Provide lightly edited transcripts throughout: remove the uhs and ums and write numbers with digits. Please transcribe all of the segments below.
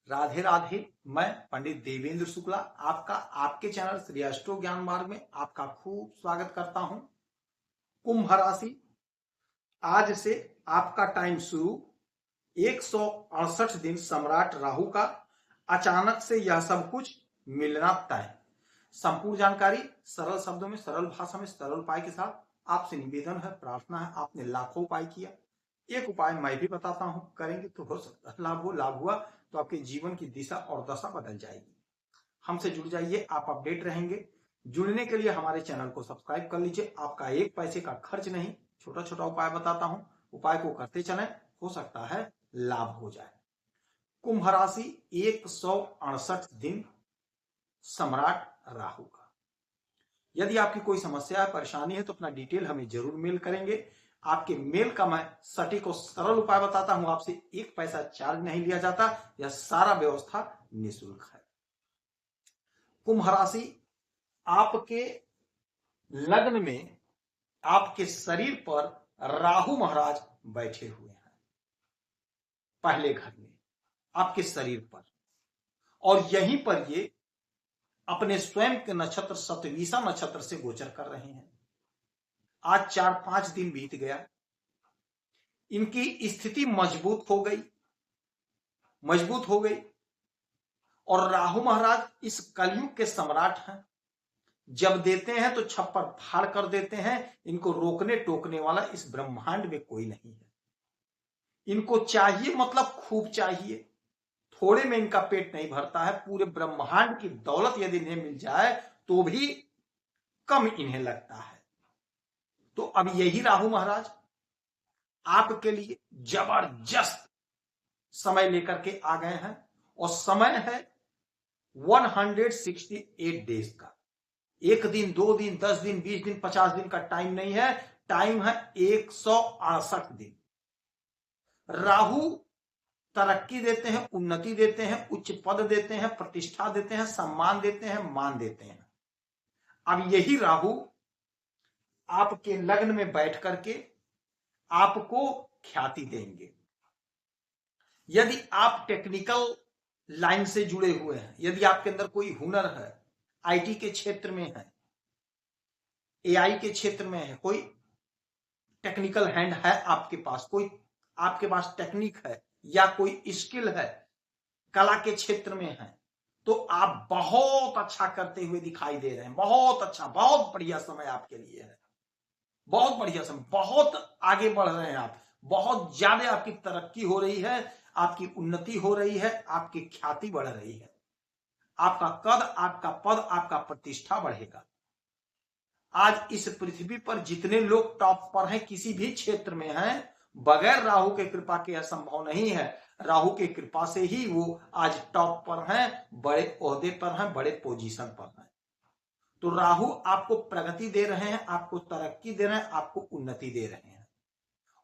राधे राधे। मैं पंडित देवेंद्र शुक्ला आपका आपके चैनल श्री अष्टो ज्ञान मार्ग में आपका खूब स्वागत करता हूं। कुंभ राशि, आज से आपका टाइम शुरू। 168 दिन सम्राट राहु का अचानक से यह सब कुछ मिलना तय। संपूर्ण जानकारी सरल शब्दों में, सरल भाषा में, सरल उपाय के साथ आपसे निवेदन है, प्रार्थना है। आपने लाखों उपाय किया, एक उपाय मैं भी बताता हूं, करेंगे तो हो सकता है लाभ हो। लाभ हुआ तो आपके जीवन की दिशा और दशा बदल जाएगी। हमसे जुड़ जाइए, आप अपडेट रहेंगे। जुड़ने के लिए हमारे चैनल को सब्सक्राइब कर लीजिए। आपका एक पैसे का खर्च नहीं, छोटा छोटा उपाय बताता हूं, उपाय को करते चलें, हो सकता है लाभ हो जाए। कुंभ राशि, 168 दिन सम्राट राहु का। यदि आपकी कोई समस्या है, परेशानी है तो अपना डिटेल हमें जरूर मेल करेंगे। आपके मेल का मैं सटीक और सरल उपाय बताता हूं। आपसे एक पैसा चार्ज नहीं लिया जाता, यह सारा व्यवस्था निःशुल्क है। कुंभ राशि, आपके लग्न में आपके शरीर पर राहु महाराज बैठे हुए हैं, पहले घर में आपके शरीर पर, और यहीं पर ये अपने स्वयं के नक्षत्र शतभिषा नक्षत्र से गोचर कर रहे हैं। आज 4-5 दिन बीत गया, इनकी स्थिति मजबूत हो गई। और राहु महाराज इस कलयुग के सम्राट हैं। जब देते हैं तो छप्पर फाड़ कर देते हैं। इनको रोकने टोकने वाला इस ब्रह्मांड में कोई नहीं है। इनको चाहिए मतलब खूब चाहिए, थोड़े में इनका पेट नहीं भरता है। पूरे ब्रह्मांड की दौलत यदि इन्हें मिल जाए तो भी कम इन्हें लगता है। तो अब यही राहु महाराज आपके लिए जबरदस्त समय लेकर के आ गए हैं, और समय है 168 डेज का। 1 दिन, 2 दिन, 10 दिन, 20 दिन, 50 दिन का टाइम नहीं है, टाइम है 168 दिन। राहु तरक्की देते हैं, उन्नति देते हैं, उच्च पद देते हैं, प्रतिष्ठा देते हैं, सम्मान देते हैं, मान देते हैं। अब यही राहु आपके लग्न में बैठ करके आपको ख्याति देंगे। यदि आप टेक्निकल लाइन से जुड़े हुए हैं, यदि आपके अंदर कोई हुनर है, आईटी के क्षेत्र में है, एआई के क्षेत्र में है, कोई टेक्निकल हैंड है आपके पास, कोई आपके पास टेक्निक है या कोई स्किल है, कला के क्षेत्र में है, तो आप बहुत अच्छा करते हुए दिखाई दे रहे हैं। बहुत अच्छा, बहुत बढ़िया समय आपके लिए है, बहुत बढ़िया समय, बहुत आगे बढ़ रहे हैं आप, बहुत ज्यादा आपकी तरक्की हो रही है, आपकी उन्नति हो रही है, आपकी ख्याति बढ़ रही है, आपका कद, आपका पद, आपका प्रतिष्ठा बढ़ेगा। आज इस पृथ्वी पर जितने लोग टॉप पर हैं, किसी भी क्षेत्र में हैं, बगैर राहु के कृपा के असंभव नहीं है। राहु के कृपा से ही वो आज टॉप पर हैं, बड़े ओहदे पर हैं, बड़े पोजीशन पर हैं। तो राहु आपको प्रगति दे रहे हैं, आपको तरक्की दे रहे हैं, आपको उन्नति दे रहे हैं।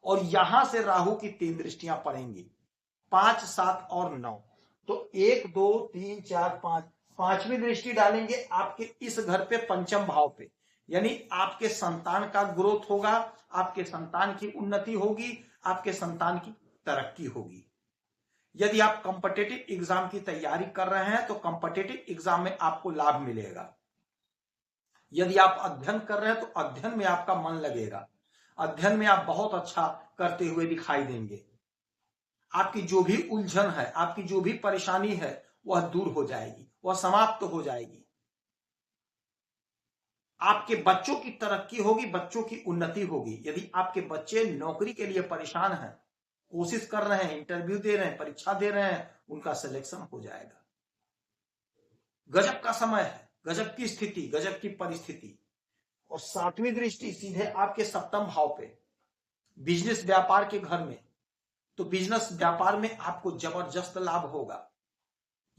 और यहां से राहु की 3 दृष्टियां पड़ेंगी, 5, 7 और 9। तो 1, 2, 3, 4, 5, 5वीं दृष्टि डालेंगे आपके इस घर पे, पंचम भाव पे। यानी आपके संतान का ग्रोथ होगा, आपके संतान की उन्नति होगी, आपके संतान की तरक्की होगी। यदि आप कॉम्पिटिटिव एग्जाम की तैयारी कर रहे हैं तो कॉम्पिटिटिव एग्जाम में आपको लाभ मिलेगा। यदि आप अध्ययन कर रहे हैं तो अध्ययन में आपका मन लगेगा, अध्ययन में आप बहुत अच्छा करते हुए दिखाई देंगे। आपकी जो भी उलझन है, आपकी जो भी परेशानी है, वह दूर हो जाएगी, वह समाप्त हो जाएगी। आपके बच्चों की तरक्की होगी, बच्चों की उन्नति होगी। यदि आपके बच्चे नौकरी के लिए परेशान हैं, कोशिश कर रहे हैं, इंटरव्यू दे रहे हैं, परीक्षा दे रहे हैं, उनका सिलेक्शन हो जाएगा। गजब का समय है, गजब की स्थिति, गजब की परिस्थिति। और 7वीं दृष्टि सीधे आपके 7म भाव पे, बिजनेस व्यापार के घर में। तो बिजनेस व्यापार में आपको जबरदस्त लाभ होगा।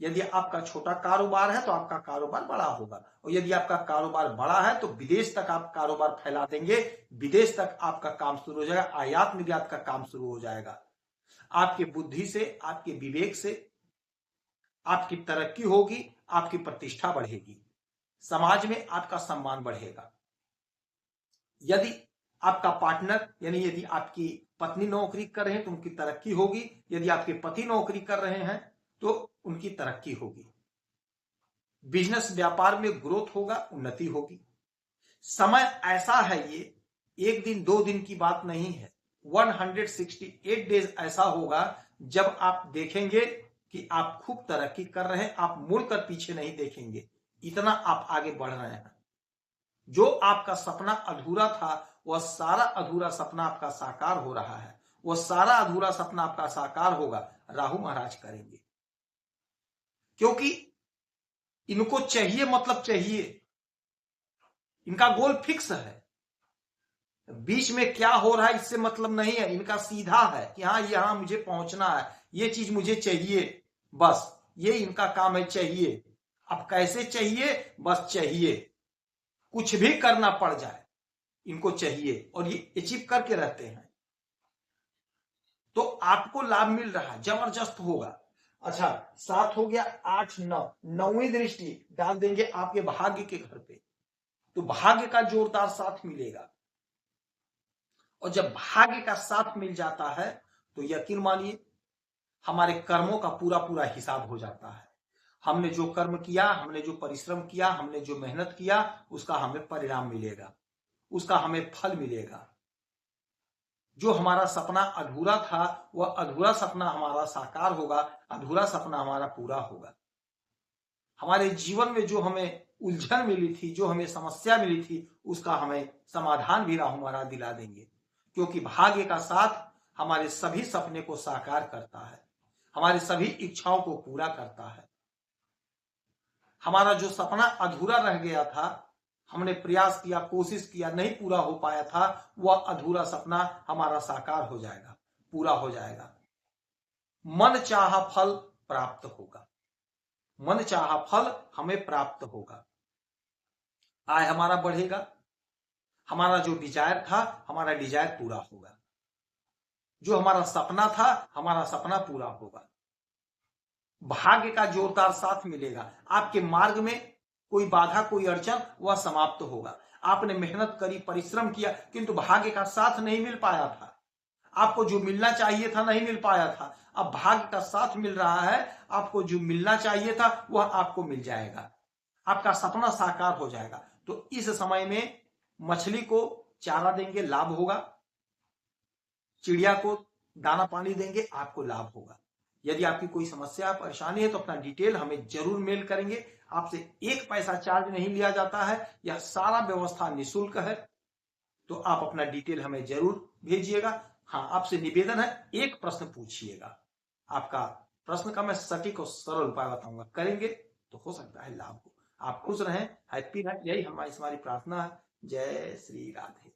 यदि आपका छोटा कारोबार है तो आपका कारोबार बड़ा होगा, और यदि आपका कारोबार बड़ा है तो विदेश तक आप कारोबार फैला देंगे, विदेश तक आपका काम शुरू हो जाएगा, आयात निर्यात का काम शुरू हो जाएगा। आपकी बुद्धि से, आपके विवेक से आपकी तरक्की होगी, आपकी प्रतिष्ठा बढ़ेगी, समाज में आपका सम्मान बढ़ेगा। यदि आपका पार्टनर, यानी यदि आपकी पत्नी नौकरी कर रहे हैं तो उनकी तरक्की होगी। यदि आपके पति नौकरी कर रहे हैं तो उनकी तरक्की होगी। बिजनेस व्यापार में ग्रोथ होगा, उन्नति होगी। समय ऐसा है, ये एक दिन दो दिन की बात नहीं है, 168 डेज ऐसा होगा जब आप देखेंगे कि आप खूब तरक्की कर रहे हैं, आप मुड़कर पीछे नहीं देखेंगे, इतना आप आगे बढ़ रहे हैं। जो आपका सपना अधूरा था वह सारा अधूरा सपना आपका साकार हो रहा है, वह सारा अधूरा सपना आपका साकार होगा, राहु महाराज करेंगे। क्योंकि इनको चाहिए, मतलब चाहिए, इनका गोल फिक्स है, बीच में क्या हो रहा है इससे मतलब नहीं है, इनका सीधा है कि हाँ यहां मुझे पहुंचना है, ये चीज मुझे चाहिए, बस ये इनका काम है, चाहिए। अब कैसे चाहिए, बस चाहिए, कुछ भी करना पड़ जाए इनको चाहिए, और ये अचीव करके रहते हैं। तो आपको लाभ मिल रहा है, जबरदस्त होगा। अच्छा, 7 हो गया, 8 9, 9वीं दृष्टि डाल देंगे आपके भाग्य के घर पे, तो भाग्य का जोरदार साथ मिलेगा। और जब भाग्य का साथ मिल जाता है तो यकीन मानिए हमारे कर्मों का पूरा पूरा हिसाब हो जाता है। हमने जो कर्म किया, हमने जो परिश्रम किया, हमने जो मेहनत किया, उसका हमें परिणाम मिलेगा, उसका हमें फल मिलेगा। जो हमारा सपना अधूरा था वह अधूरा सपना हमारा साकार होगा, अधूरा सपना हमारा पूरा होगा। हमारे जीवन में जो हमें उलझन मिली थी, जो हमें समस्या मिली थी, उसका हमें समाधान भी राहु महाराज दिला देंगे। क्योंकि भाग्य का साथ हमारे सभी सपने को साकार करता है, हमारी सभी इच्छाओं को पूरा करता है। हमारा जो सपना अधूरा रह गया था, हमने प्रयास किया, कोशिश किया, नहीं पूरा हो पाया था, वह अधूरा सपना हमारा साकार हो जाएगा, पूरा हो जाएगा। मन चाहा फल प्राप्त होगा, मन चाहा फल हमें प्राप्त होगा। आय हमारा बढ़ेगा, हमारा जो डिजायर था, हमारा डिजायर पूरा होगा, जो हमारा सपना था, हमारा सपना पूरा होगा। भाग्य का जोरदार साथ मिलेगा, आपके मार्ग में कोई बाधा, कोई अड़चन, वह समाप्त होगा। आपने मेहनत करी, परिश्रम किया, किंतु भाग्य का साथ नहीं मिल पाया था, आपको जो मिलना चाहिए था नहीं मिल पाया था। अब भाग्य का साथ मिल रहा है, आपको जो मिलना चाहिए था वह आपको मिल जाएगा, आपका सपना साकार हो जाएगा। तो इस समय में मछली को चारा देंगे, लाभ होगा, चिड़िया को दाना पानी देंगे, आपको लाभ होगा। यदि आपकी कोई समस्या, परेशानी है तो अपना डिटेल हमें जरूर मेल करेंगे, आपसे 1 पैसा चार्ज नहीं लिया जाता है, यह सारा व्यवस्था निःशुल्क है। तो आप अपना डिटेल हमें जरूर भेजिएगा। हाँ, आपसे निवेदन है, एक प्रश्न पूछिएगा, आपका प्रश्न का मैं सटीक और सरल उपाय बताऊंगा, करेंगे तो हो सकता है लाभ हो। आप खुश रहें, हैप्पी रहें, यही हमारी प्रार्थना है। जय श्री राधे।